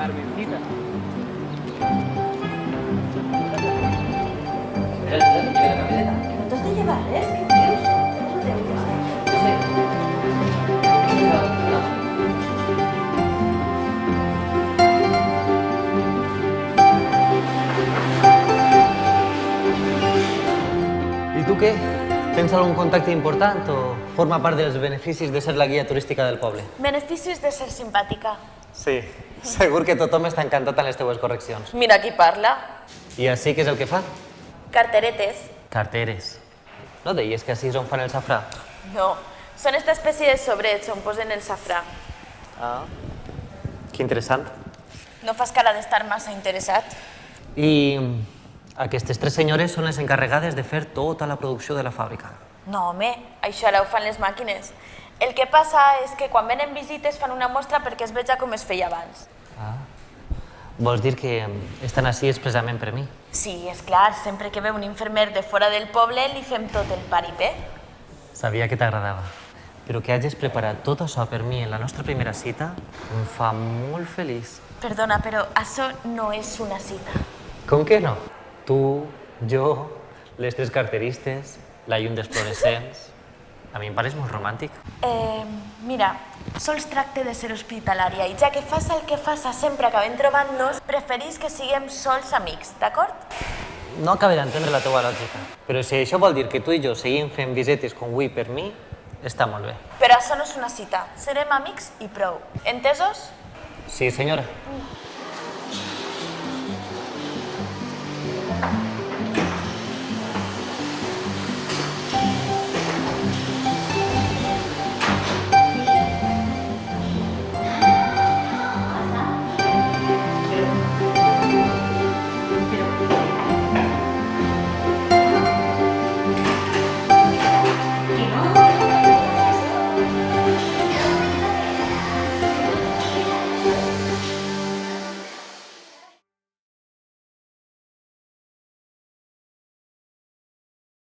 Carmencita. No t'has de llevar res, què dius? No t'ho deus llevar. I tu què? Tens algun contacte important o forma part dels beneficis de ser la guia turística del poble? Beneficis de ser simpàtica. Sí, segur que tothom està encantat amb les teues correccions. Mira qui parla. I així què és el que fa? Carteretes. Carteres. No deies que així és on fan el safrà? No, són esta espècie de sobrets on posen el safrà. Ah, que interessant. No fas cara d'estar massa interessat? I aquestes tres senyores són les encarregades de fer tota la producció de la fàbrica. No, home, això ara ho fan les màquines. El que passa és que quan venen visites fan una mostra perquè es veja com es feia abans. Ah. Vols dir que estan així expressament per mi? Sí, és clar, sempre que ve un infermer de fora del poble li fem tot el paripé. Sabia que t'agradava. Però que hagis preparat tot això per mi en la nostra primera cita em fa molt feliç. Perdona, però això no és una cita. Com que no? Tu, jo, les tres carteristes, la llum dels fluorescents... A mi em pareix molt romàntic. Mira, sols tracte de ser hospitalària i ja que fas el que fas sempre acabem trobant-nos, preferís que siguem sols amics, d'acord? No acabé d'entendre la teva lògica. Però si això vol dir que tu i jo seguim fent visites com avui per mi, està molt bé. Però això no és una cita. Serem amics i prou. Entesos? Sí, senyora.